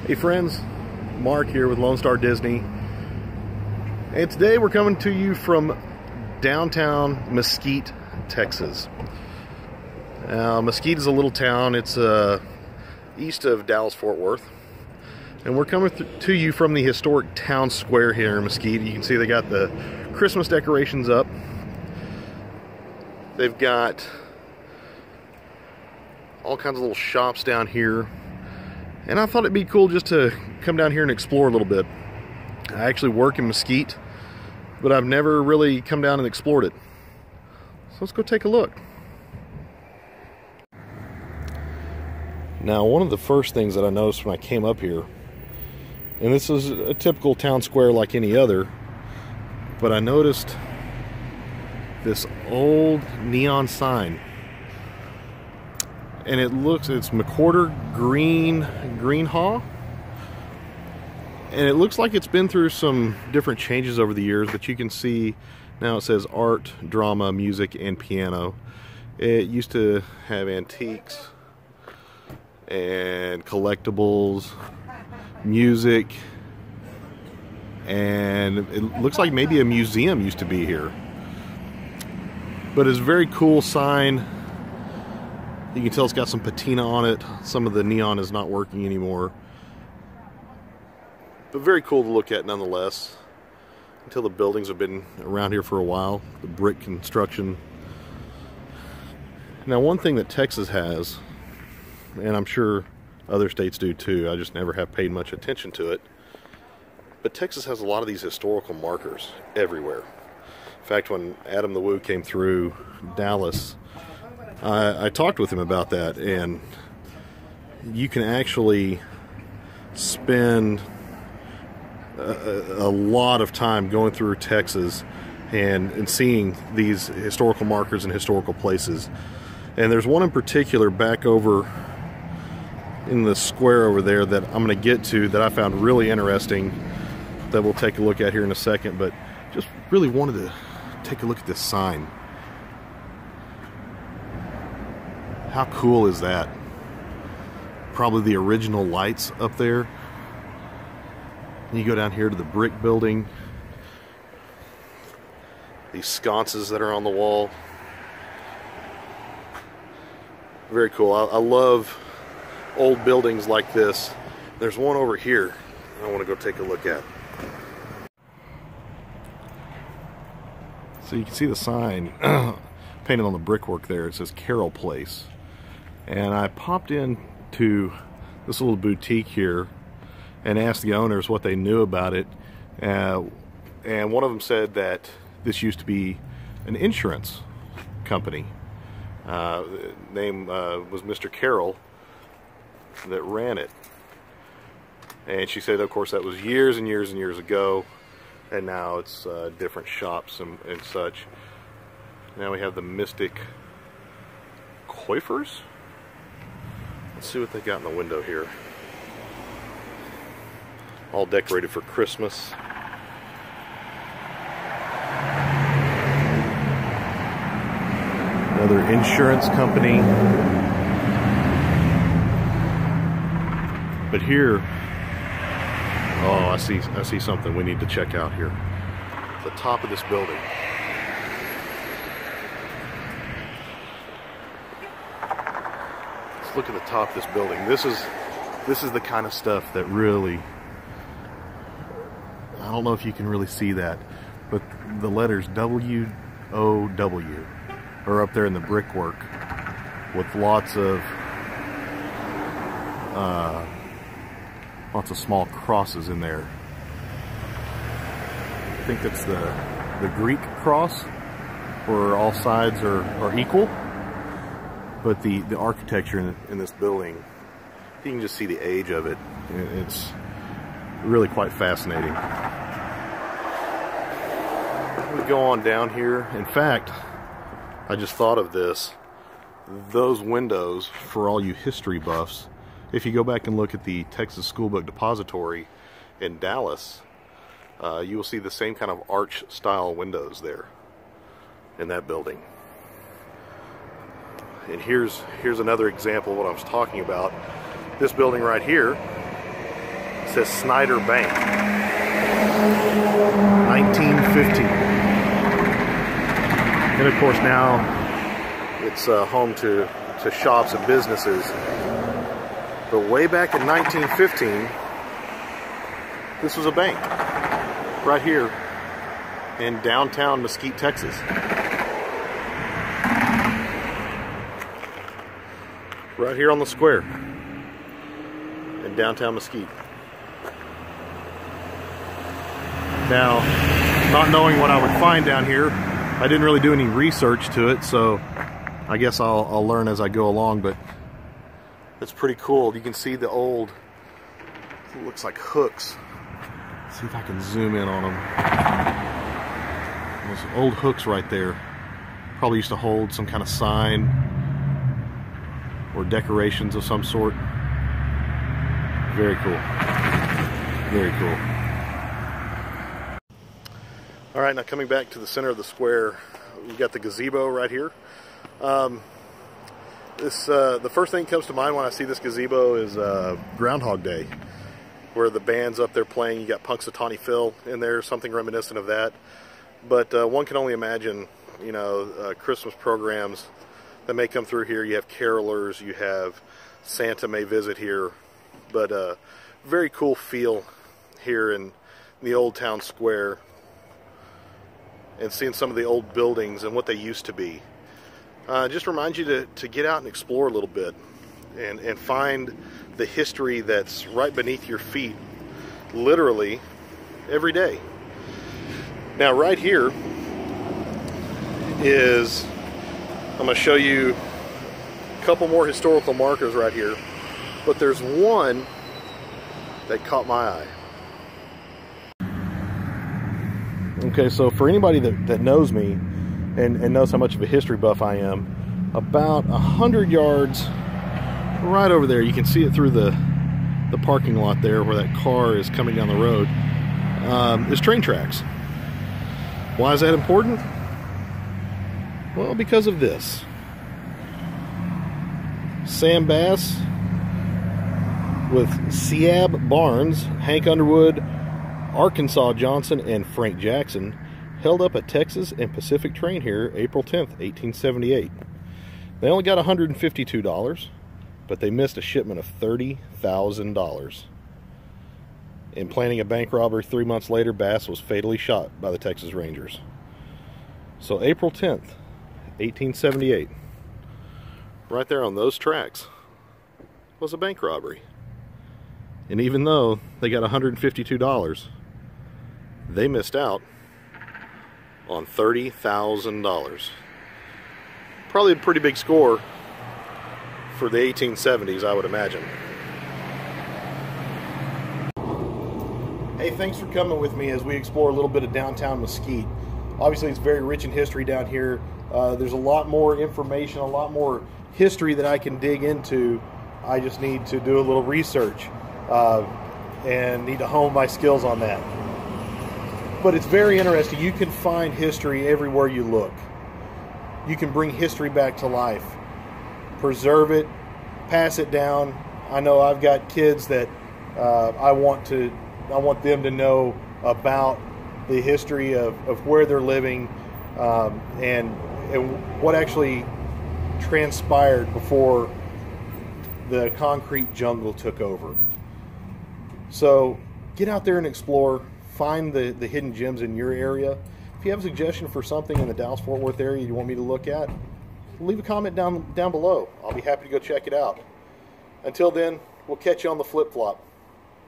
Hey friends, Mark here with Lone Star Disney, and today we're coming to you from downtown Mesquite, Texas. Now, Mesquite is a little town. It's east of Dallas-Fort Worth, and we're coming to you from the historic town square here in Mesquite. You can see they got the Christmas decorations up. They've got all kinds of little shops down here. And I thought it'd be cool just to come down here and explore a little bit. I actually work in Mesquite, but I've never really come down and explored it. So let's go take a look. Now, one of the first things that I noticed when I came up here, and this is a typical town square like any other, but I noticed this old neon sign. And it's McQuarter Green Haw. And it looks like it's been through some different changes over the years, but you can see now it says art, drama, music, and piano. It used to have antiques and collectibles, music, and it looks like maybe a museum used to be here. But it's a very cool sign. You can tell it's got some patina on it. Some of the neon is not working anymore. But very cool to look at nonetheless. Until the buildings have been around here for a while. The brick construction. Now, one thing that Texas has, and I'm sure other states do too, I just never have paid much attention to it, but Texas has a lot of these historical markers everywhere. In fact, when Adam the Woo came through Dallas, I talked with him about that, and you can actually spend a lot of time going through Texas and seeing these historical markers and historical places. And there's one in particular back over in the square over there that I'm going to get to that I found really interesting that we'll take a look at here in a second, but just really wanted to take a look at this sign. How cool is that? Probably the original lights up there. You go down here to the brick building. These sconces that are on the wall. Very cool. I love old buildings like this. There's one over here I want to go take a look at. So you can see the sign painted on the brickwork there. It says Carroll Place. And I popped into this little boutique here and asked the owners what they knew about it. And one of them said that this used to be an insurance company. The name was Mr. Carroll that ran it. And she said, of course, that was years and years and years ago. And now it's different shops and such. Now we have the Mystic Coiffers. Let's see what they got in the window here. All decorated for Christmas. Another insurance company. But here, oh, I see something we need to check out here. The top of this building. Look at the top of this building. This is the kind of stuff that really, I don't know if you can really see that, but the letters W-O-W are up there in the brickwork with lots of small crosses in there. I think that's the Greek cross, where all sides are equal. But the architecture in this building, you can just see the age of it. It's really quite fascinating. We go on down here. In fact, I just thought of this. Those windows, for all you history buffs, if you go back and look at the Texas Schoolbook Depository in Dallas, you will see the same kind of arch style windows there in that building. And here's another example of what I was talking about. This building right here It says Snyder Bank, 1915. And of course now it's home to shops and businesses. But way back in 1915, this was a bank right here in downtown Mesquite, Texas. Right here on the square in downtown Mesquite. Now, not knowing what I would find down here, I didn't really do any research to it, so I guess I'll learn as I go along, but it's pretty cool. You can see the old, it looks like hooks. Let's see if I can zoom in on them. Those old hooks right there. Probably used to hold some kind of sign or decorations of some sort. Very cool. Very cool. All right, now coming back to the center of the square, we've got the gazebo right here. The first thing that comes to mind when I see this gazebo is Groundhog Day, where the band's up there playing. You got Punxsutawney Phil in there, something reminiscent of that. But one can only imagine, you know, Christmas programs that may come through here. You have carolers, you have Santa may visit here, but very cool feel here in the old town square, and seeing some of the old buildings and what they used to be. Just reminds you to get out and explore a little bit and find the history that's right beneath your feet, literally every day. Now right here is, I'm going to show you a couple more historical markers right here, but there's one that caught my eye. Okay, so for anybody that knows me and knows how much of a history buff I am, about 100 yards right over there, you can see it through the parking lot there where that car is coming down the road, is train tracks. Why is that important? Well, because of this. Sam Bass with Seab Barnes, Hank Underwood, Arkansas Johnson, and Frank Jackson held up a Texas and Pacific train here April 10th, 1878. They only got $152, but they missed a shipment of $30,000. In planning a bank robbery 3 months later, Bass was fatally shot by the Texas Rangers. So April 10th, 1878, right there on those tracks was a bank robbery. And even though they got $152, they missed out on $30,000. Probably a pretty big score for the 1870s, I would imagine. Hey, thanks for coming with me as we explore a little bit of downtown Mesquite. Obviously, it's very rich in history down here. There's a lot more information, a lot more history that I can dig into. I just need to do a little research and need to hone my skills on that. But it's very interesting. You can find history everywhere you look. You can bring history back to life, preserve it, pass it down. I know I've got kids that I want them to know about the history of where they're living and what actually transpired before the concrete jungle took over. So get out there and explore. Find the hidden gems in your area. If you have a suggestion for something in the Dallas-Fort Worth area you want me to look at, leave a comment down below. I'll be happy to go check it out. Until then, we'll catch you on the flip-flop.